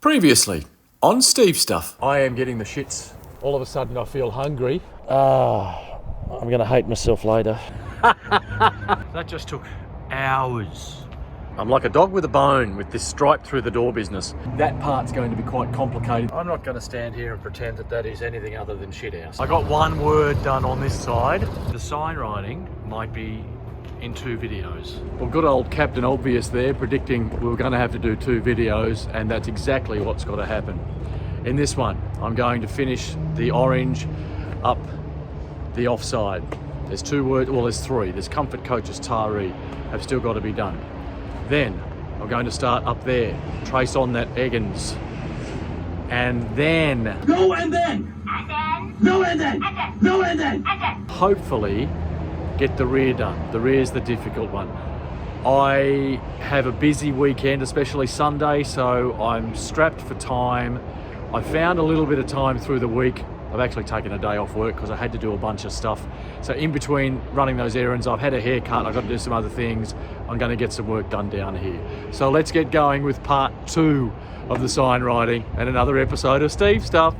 Previously, on Steve Stuff. I am getting the shits. All of a sudden I feel hungry. I'm going to hate myself later. That just took hours. I'm like a dog with a bone with this stripe through the door business. That part's going to be quite complicated. I'm not going to stand here and pretend that that is anything other than shit house. I got one word done on this side. The sign writing might be in 2 videos. Well, good old Captain Obvious there predicting we were going to have to do 2 videos, and that's exactly what's got to happen. In this one, I'm going to finish the orange up the offside. There's 2 words, well there's 3. There's Comfort Coaches Taree have still got to be done. Then I'm going to start up there, trace on that Eggins, and then... No and then! No and then! No and then! Hopefully get the rear done. The rear's the difficult one. I have a busy weekend, especially Sunday, so I'm strapped for time. I found a little bit of time through the week. I've actually taken a day off work because I had to do a bunch of stuff. So in between running those errands, I've had a haircut, I've got to do some other things. I'm going to get some work done down here. So let's get going with part 2 of the sign writing and another episode of Steve Stuff.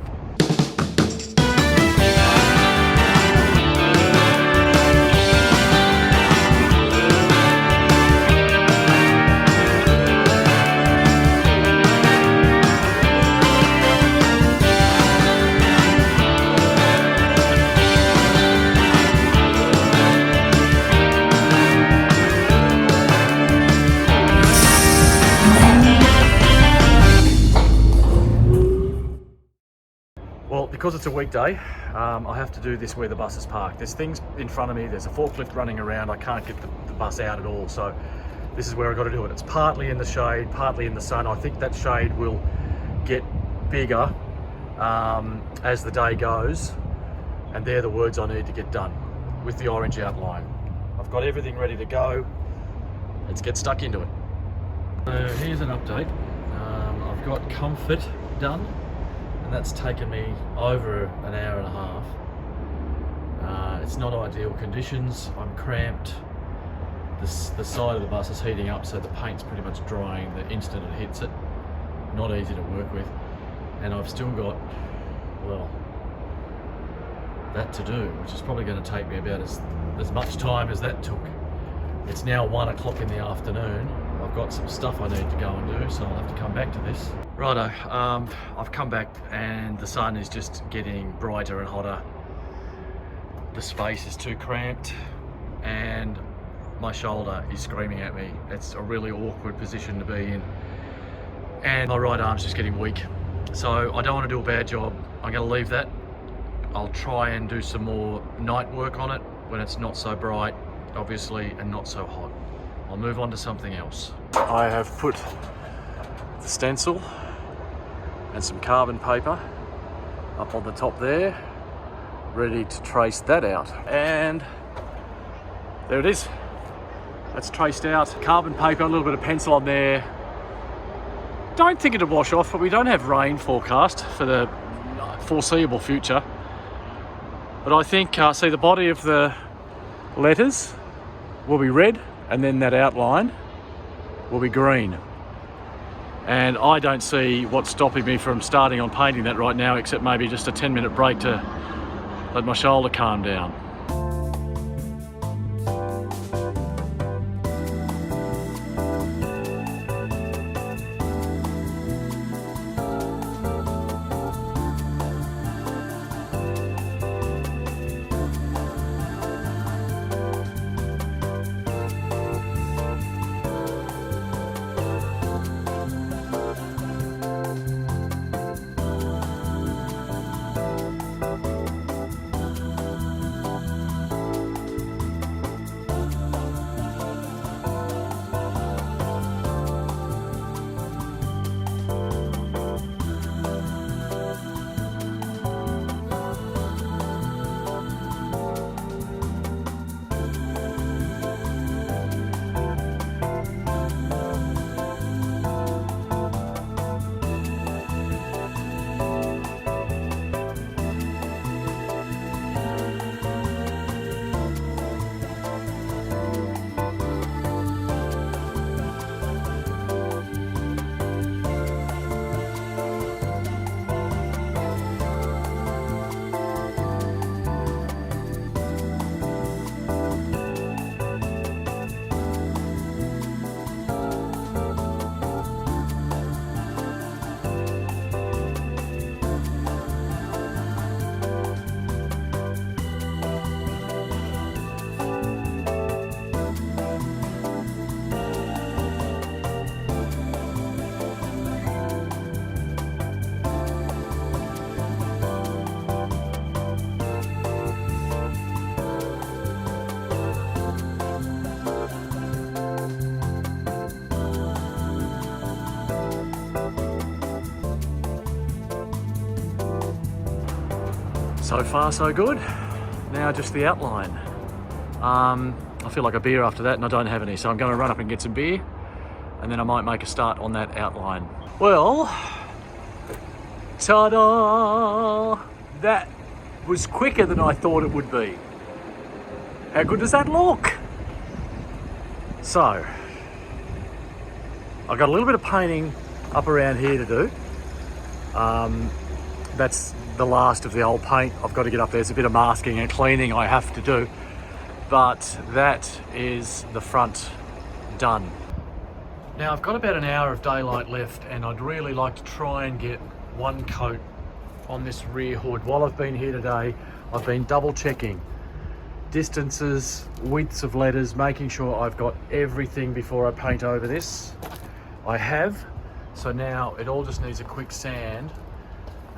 Well, because it's a weekday, I have to do this where the bus is parked. There's things in front of me, there's a forklift running around, I can't get the bus out at all, so this is where I've got to do it. It's partly in the shade, partly in the sun. I think that shade will get bigger as the day goes, and they're the words I need to get done with the orange outline. I've got everything ready to go. Let's get stuck into it. Here's an update. I've got Comfort done. And that's taken me over an hour and a half. It's not ideal conditions. I'm cramped. The side of the bus is heating up, so the paint's pretty much drying the instant it hits it. Not easy to work with. And I've still got, well, that to do, which is probably going to take me about as much time as that took. It's now 1 o'clock in the afternoon. I've got some stuff I need to go and do, so I'll have to come back to this. Righto, I've come back and the sun is just getting brighter and hotter. The space is too cramped and my shoulder is screaming at me. It's a really awkward position to be in. And my right arm's just getting weak. So I don't want to do a bad job. I'm going to leave that. I'll try and do some more night work on it when it's not so bright, obviously, and not so hot. I'll move on to something else. I have put the stencil and some carbon paper up on the top there, ready to trace that out. And there it is. That's traced out. Carbon paper, a little bit of pencil on there. Don't think it'll wash off, but we don't have rain forecast for the foreseeable future. But I think, see, the body of the letters will be red, and then that outline will be green. And I don't see what's stopping me from starting on painting that right now, except maybe just a 10-minute break to let my shoulder calm down. So far so good. Now just the outline. I feel like a beer after that and I don't have any, so I'm going to run up and get some beer and then I might make a start on that outline. Well, ta-da! That was quicker than I thought it would be. How good does that look? So, I've got a little bit of painting up around here to do. That's the last of the old paint. I've got to get up there. There's a bit of masking and cleaning I have to do. But that is the front done. Now I've got about an hour of daylight left and I'd really like to try and get one coat on this rear hood. While I've been here today, I've been double checking distances, widths of letters, making sure I've got everything before I paint over this. I have, so now it all just needs a quick sand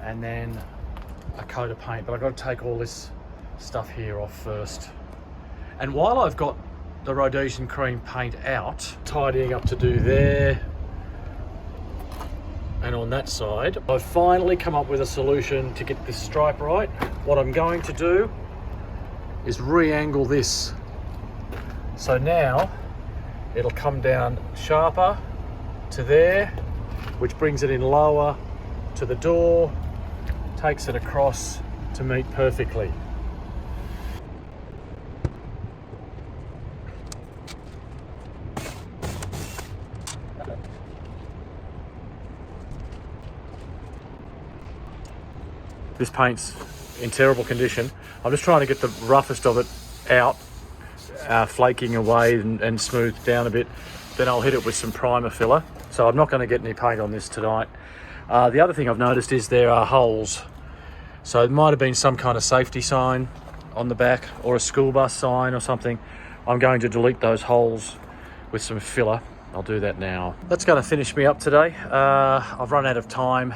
and then a coat of paint, but I've got to take all this stuff here off first. And while I've got the Rhodesian cream paint out, tidying up to do there and on that side, I've finally come up with a solution to get this stripe right. What I'm going to do is re-angle this. So now it'll come down sharper to there, which brings it in lower to the door, takes it across to meet perfectly. This paint's in terrible condition. I'm just trying to get the roughest of it out, flaking away and smoothed down a bit. Then I'll hit it with some primer filler. So I'm not going to get any paint on this tonight. The other thing I've noticed is there are holes. So it might have been some kind of safety sign on the back or a school bus sign or something. I'm going to delete those holes with some filler. I'll do that now. That's going to finish me up today. I've run out of time.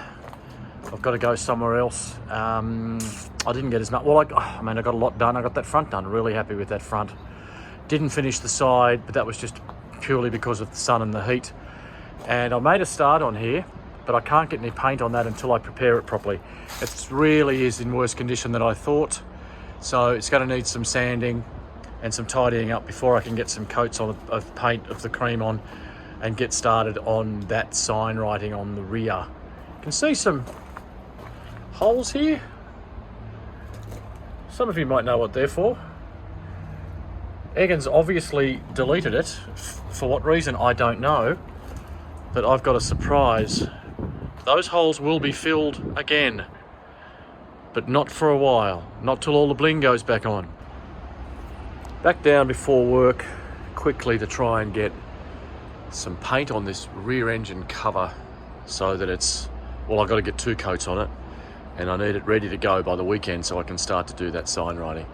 I've got to go somewhere else. I didn't get as much. Well, I mean, I got a lot done. I got that front done. Really happy with that front. Didn't finish the side, but that was just purely because of the sun and the heat. And I made a start on here, but I can't get any paint on that until I prepare it properly. It really is in worse condition than I thought. So it's going to need some sanding and some tidying up before I can get some coats of paint of the cream on and get started on that sign writing on the rear. You can see some holes here. Some of you might know what they're for. Egan's obviously deleted it. For what reason, I don't know. But I've got a surprise. Those holes will be filled again. But not for a while. Not till all the bling goes back on. Back down before work quickly to try and get some paint on this rear engine cover so that it's, well, I've got to get 2 coats on it. And I need it ready to go by the weekend so I can start to do that sign writing.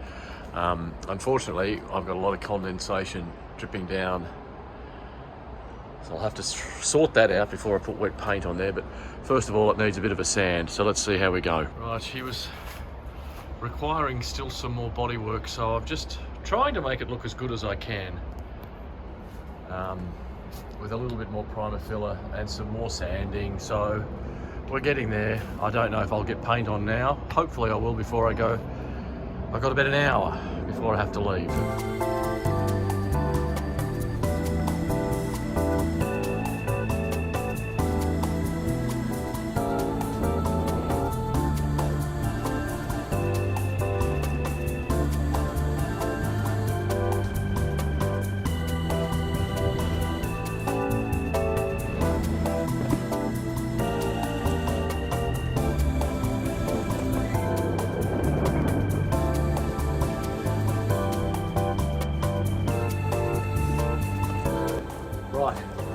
Unfortunately, I've got a lot of condensation dripping down, so I'll have to sort that out before I put wet paint on there. But first of all, it needs a bit of a sand, so let's see how we go. Right, he was requiring still some more body work, so I'm just trying to make it look as good as I can, with a little bit more primer filler and some more sanding. So we're getting there. I don't know if I'll get paint on now. Hopefully I will before I go. I've got about an hour before I have to leave.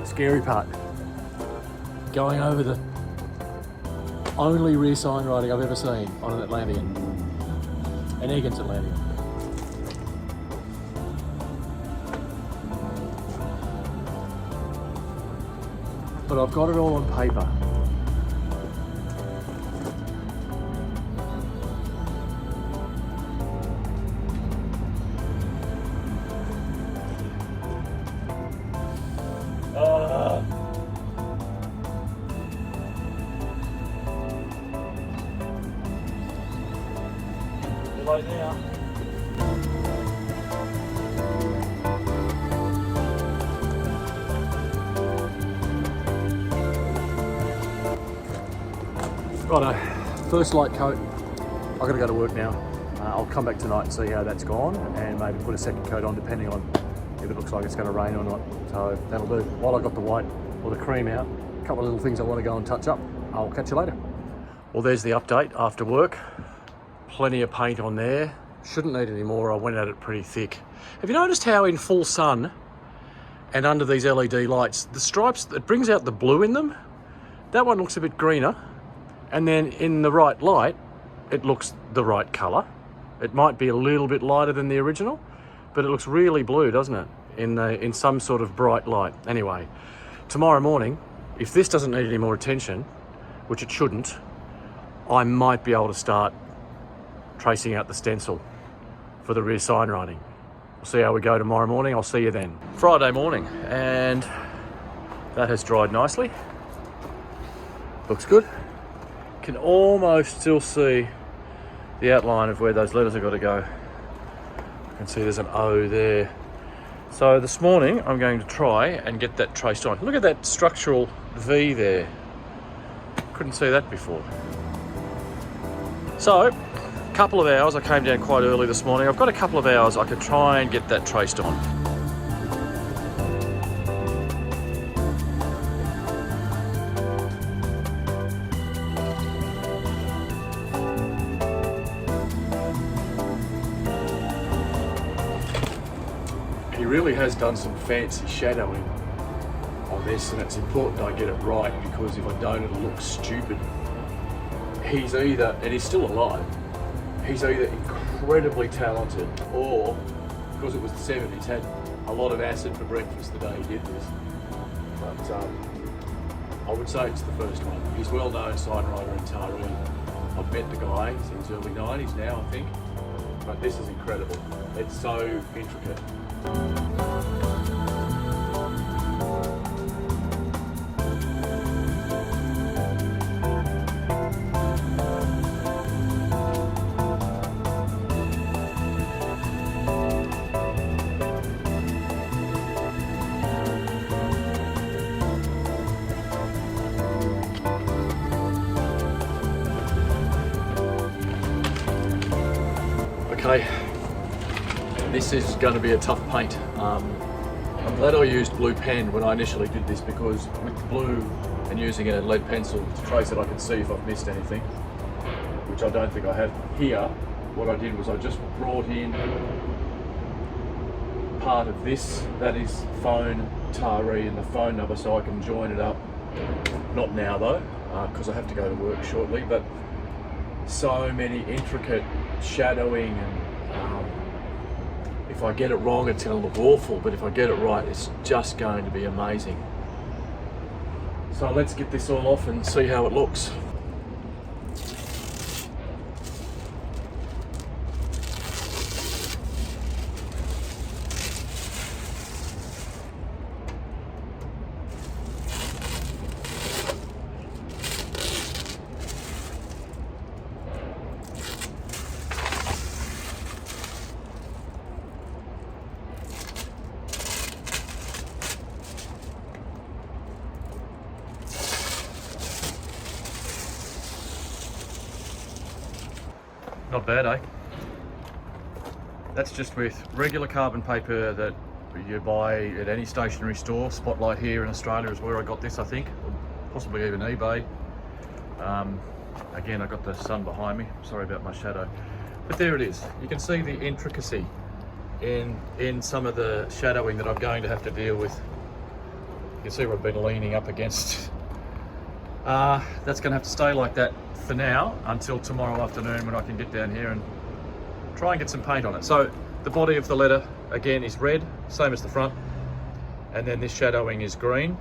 Scary part. Going over the only rear sign writing I've ever seen on an Atlantean. An Egan's Atlantean. But I've got it all on paper. late now. Righto, first light coat. I've got to go to work now. I'll come back tonight and see how that's gone and maybe put a second coat on depending on if it looks like it's going to rain or not. So that'll do. While I've got the white or the cream out, a couple of little things I want to go and touch up. I'll catch you later. Well, there's the update after work. Plenty of paint on there. Shouldn't need any more. I went at it pretty thick. Have you noticed how in full sun and under these LED lights, the stripes, it brings out the blue in them? That one looks a bit greener. And then in the right light, it looks the right colour. It might be a little bit lighter than the original, but it looks really blue, doesn't it? In some sort of bright light. Anyway, tomorrow morning, if this doesn't need any more attention, which it shouldn't, I might be able to start tracing out the stencil for the rear sign writing. We'll see how we go tomorrow morning. I'll see you then. Friday morning, and that has dried nicely. Looks good. Can almost still see the outline of where those letters have got to go. You can see there's an O there. So this morning I'm going to try and get that traced on. Look at that structural V there. Couldn't see that before. So, a couple of hours. I came down quite early this morning. I've got a couple of hours I could try and get that traced on. He really has done some fancy shadowing on this, and it's important I get it right, because if I don't, it'll look stupid. He's either, and he's still alive, he's either incredibly talented, or because it was the 70s, had a lot of acid for breakfast the day he did this. But I would say it's the first one. He's well-known signwriter in Taree. I've met the guy, he's in his early 90s now, I think. But this is incredible. It's so intricate. Okay, this is going to be a tough paint. I'm glad I used blue pen when I initially did this, because with the blue and using a lead pencil to trace it, I can see if I've missed anything, which I don't think I have. Here, what I did was I just brought in part of this, that is phone Taree and the phone number, so I can join it up. Not now though, because I have to go to work shortly, but so many intricate shadowing, and if I get it wrong it's going to look awful, but if I get it right it's just going to be amazing. So let's get this all off and see how it looks. Not bad, eh? That's just with regular carbon paper that you buy at any stationery store. Spotlight here in Australia is where I got this, I think, or possibly even eBay. Again, I've got the sun behind me. Sorry about my shadow. But there it is. You can see the intricacy in some of the shadowing that I'm going to have to deal with. You can see where I've been leaning up against. That's going to have to stay like that for now until tomorrow afternoon, when I can get down here and try and get some paint on it. So the body of the letter again is red, same as the front, and then this shadowing is green.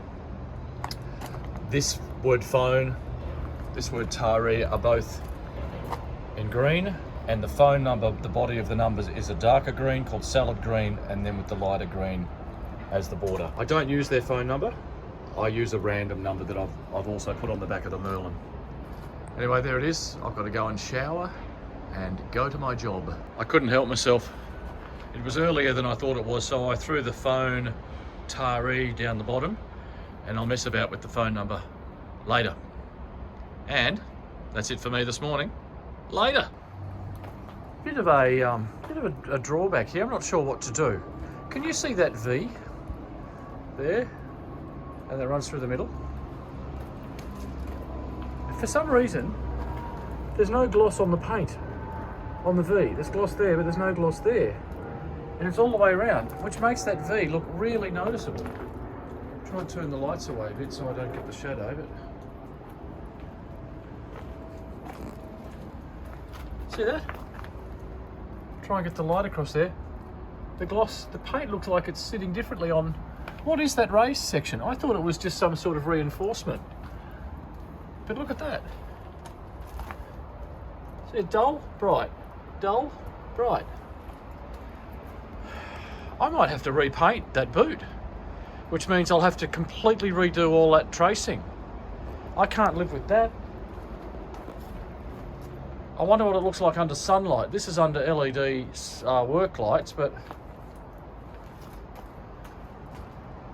This word phone, this word Taree are both in green, and the phone number, the body of the numbers is a darker green called salad green, and then with the lighter green as the border. I don't use their phone number. I use a random number that I've also put on the back of the Merlin. Anyway, there it is. I've got to go and shower and go to my job. I couldn't help myself. It was earlier than I thought it was, so I threw the phone taree down the bottom, and I'll mess about with the phone number later. And that's it for me this morning. Later. Bit of a drawback here. I'm not sure what to do. Can you see that V there? And that runs through the middle. For some reason, there's no gloss on the paint on the V. There's gloss there, but there's no gloss there. And it's all the way around, which makes that V look really noticeable. Try and turn the lights away a bit so I don't get the shadow, but see that? Try and get the light across there. The gloss, the paint looks like it's sitting differently on. What is that raised section? I thought it was just some sort of reinforcement. But look at that. See, dull, bright, dull, bright. I might have to repaint that boot, which means I'll have to completely redo all that tracing. I can't live with that. I wonder what it looks like under sunlight. This is under LED work lights, but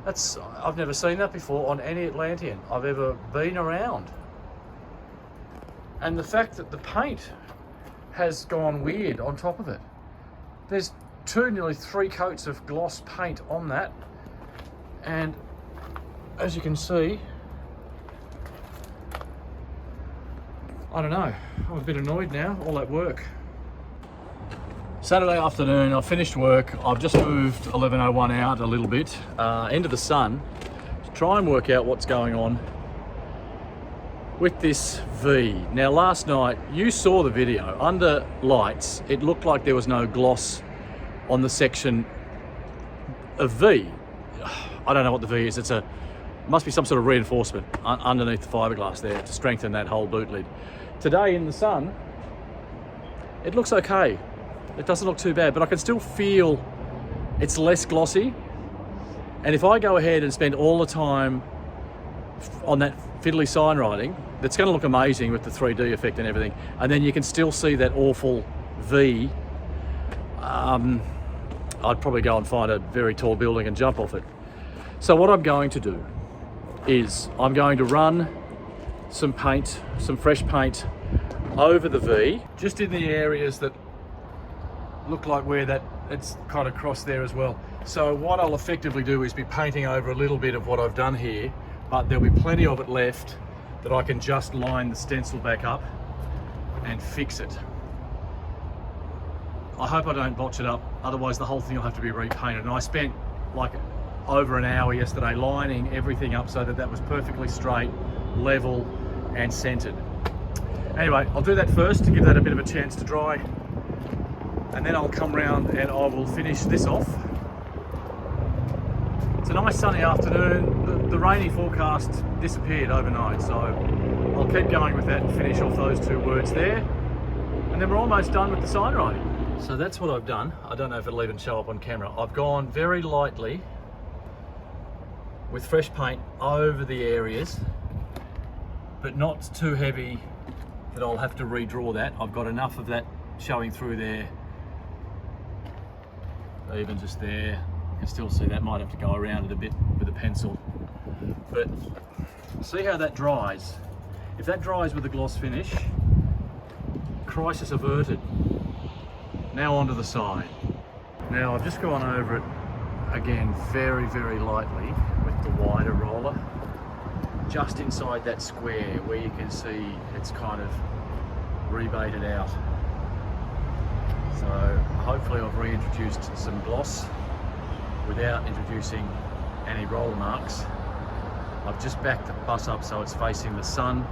I've never seen that before on any Atlantean I've ever been around. And the fact that the paint has gone weird on top of it. There's nearly three coats of gloss paint on that, and as you can see, I don't know, I'm a bit annoyed now, all that work. Saturday afternoon, I finished work. I've just moved 1101 out a little bit into the sun to try and work out what's going on with this V. Now last night, you saw the video, under lights, it looked like there was no gloss on the section of V. I don't know what the V is. It must be some sort of reinforcement underneath the fiberglass there to strengthen that whole boot lid. Today in the sun, it looks okay. It doesn't look too bad, but I can still feel it's less glossy. And if I go ahead and spend all the time on that fiddly sign writing, that's going to look amazing with the 3D effect and everything, and then you can still see that awful V, I'd probably go and find a very tall building and jump off it. So what I'm going to do is I'm going to run some paint, some fresh paint over the V, just in the areas that look like where that it's kind of crossed there as well. So what I'll effectively do is be painting over a little bit of what I've done here, but there'll be plenty of it left that I can just line the stencil back up and fix it. I hope I don't botch it up, otherwise the whole thing will have to be repainted. And I spent like over an hour yesterday lining everything up so that that was perfectly straight, level and centered. Anyway, I'll do that first to give that a bit of a chance to dry, and then I'll come round and I will finish this off. It's a nice sunny afternoon. The rainy forecast disappeared overnight, so I'll keep going with that and finish off those two words there, and then we're almost done with the sign writing. So that's what I've done. I don't know if it'll even show up on camera. I've gone very lightly with fresh paint over the areas, but not too heavy that I'll have to redraw that. I've got enough of that showing through there, even just there. You can still see that. Might have to go around it a bit with a pencil, but see how that dries. If that dries with a gloss finish, crisis averted. Now onto the side. Now I've just gone over it again very, very lightly with the wider roller, just inside that square where you can see it's kind of rebated out. So hopefully I've reintroduced some gloss without introducing any roller marks. I've just backed the bus up so it's facing the sun.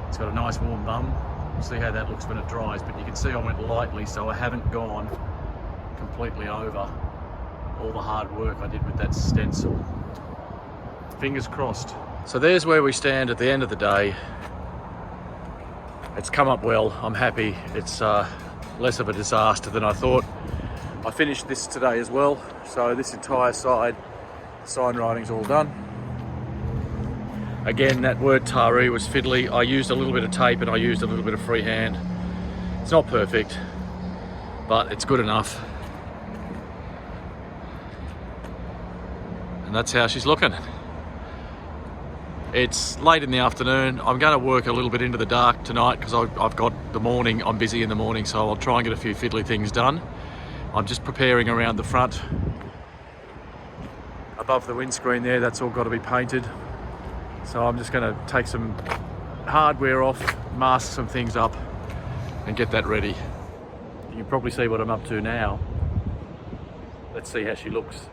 It's got a nice warm bum. We'll see how that looks when it dries, but you can see I went lightly, so I haven't gone completely over all the hard work I did with that stencil. Fingers crossed. So there's where we stand at the end of the day. It's come up well, I'm happy. It's less of a disaster than I thought. I finished this today as well, so this entire side, the sign writing's all done. Again, that word taree was fiddly. I used a little bit of tape and I used a little bit of freehand It's not perfect, but it's good enough. And that's how she's looking. It's late in the afternoon. I'm going to work a little bit into the dark tonight because I've got the morning. I'm busy in the morning, so I'll try and get a few fiddly things done. I'm just preparing around the front. Above the windscreen there, that's all got to be painted. So I'm just going to take some hardware off, mask some things up, and get that ready. You can probably see what I'm up to now. Let's see how she looks.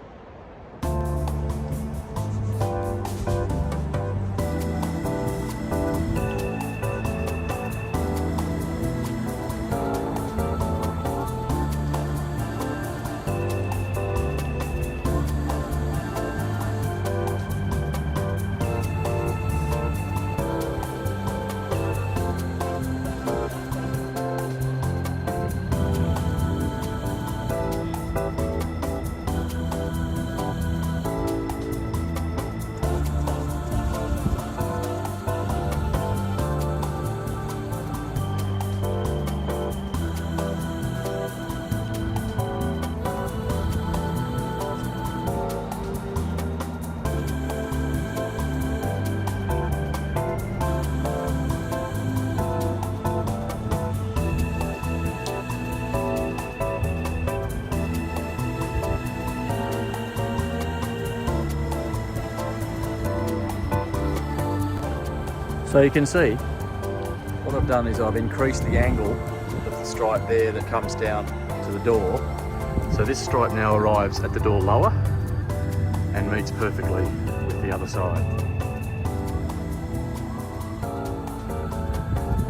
So you can see, what I've done is I've increased the angle of the stripe there that comes down to the door. So this stripe now arrives at the door lower and meets perfectly with the other side.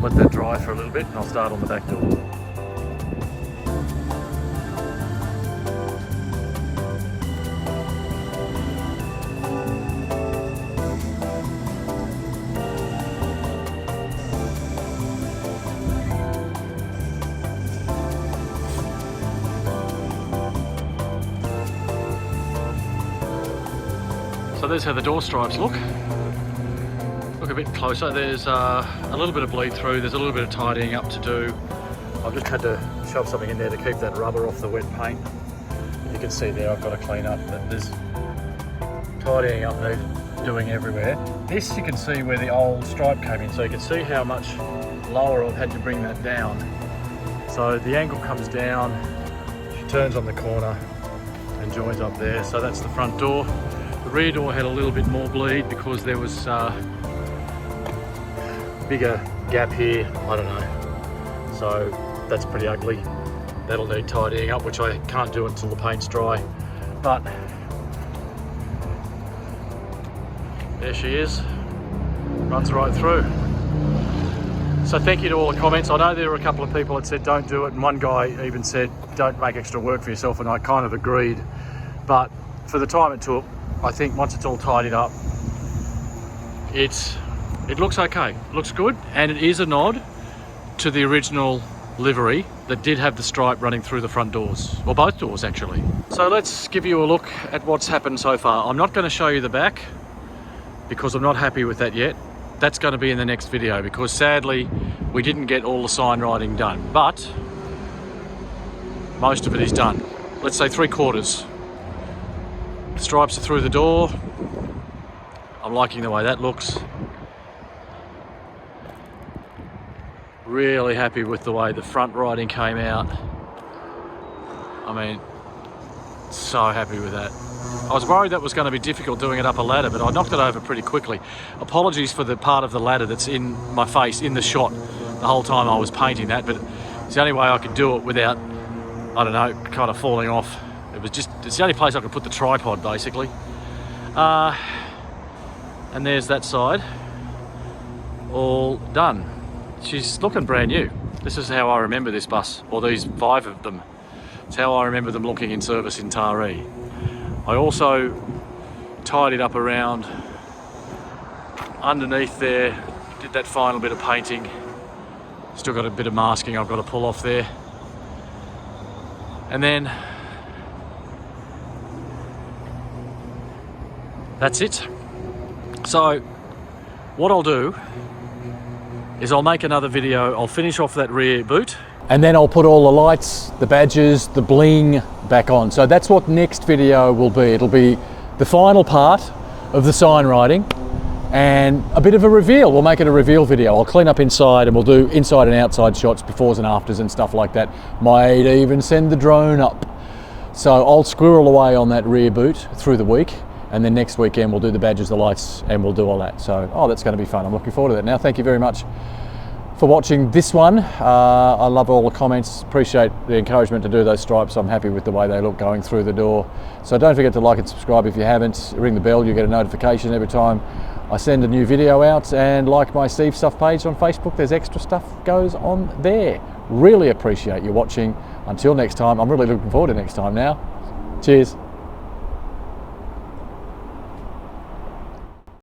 Let that dry for a little bit and I'll start on the back door. So there's how the door stripes look. Look a bit closer. There's a little bit of bleed through. There's a little bit of tidying up to do. I've just had to shove something in there to keep that rubber off the wet paint. You can see there I've got to clean up. There's tidying up there, doing everywhere. This you can see where the old stripe came in. So you can see how much lower I've had to bring that down. So the angle comes down, she turns on the corner and joins up there. So that's the front door. The rear door had a little bit more bleed because there was bigger gap here, I don't know. So that's pretty ugly. That'll need tidying up, which I can't do until the paint's dry. But there she is, runs right through. So thank you to all the comments. I know there were a couple of people that said don't do it, and one guy even said don't make extra work for yourself, and I kind of agreed. But for the time it took, I think once it's all tidied up, it looks okay, it looks good, and it is a nod to the original livery that did have the stripe running through the front doors, or both doors actually. So let's give you a look at what's happened so far. I'm not going to show you the back because I'm not happy with that yet. That's going to be in the next video because sadly we didn't get all the sign writing done, but most of it is done. Let's say 3/4. Stripes are through the door. I'm liking the way that looks. Really happy with the way the front writing came out. I mean, so happy with that. I was worried that was going to be difficult doing it up a ladder, but I knocked it over pretty quickly. Apologies for the part of the ladder that's in my face, in the shot, the whole time I was painting that, but it's the only way I could do it without, I don't know, kind of falling off. It's the only place I could put the tripod, basically. And there's that side, all done. She's looking brand new. This is how I remember this bus, or these 5 of them. It's how I remember them looking in service in Taree. I also tidied up around underneath there, did that final bit of painting. Still got a bit of masking I've got to pull off there. And then that's it. So what I'll do is I'll make another video. I'll finish off that rear boot And then I'll put all the lights, the badges, the bling back on. So that's what next video will be. It'll be the final part of the sign writing and a bit of a reveal. We'll make it a reveal video. I'll clean up inside and we'll do inside and outside shots, befores and afters and stuff like that. Might even send the drone up. So I'll squirrel away on that rear boot through the week, and then next weekend we'll do the badges, the lights, and we'll do all that. So, that's going to be fun. I'm looking forward to that. Now, thank you very much for watching this one. I love all the comments, appreciate the encouragement to do those stripes. I'm happy with the way they look going through the door. So don't forget to like and subscribe if you haven't. Ring the bell, you get a notification every time I send a new video out, and like my Steve Stuff page on Facebook, there's extra stuff goes on there. Really appreciate you watching. Until next time, I'm really looking forward to next time now. Cheers.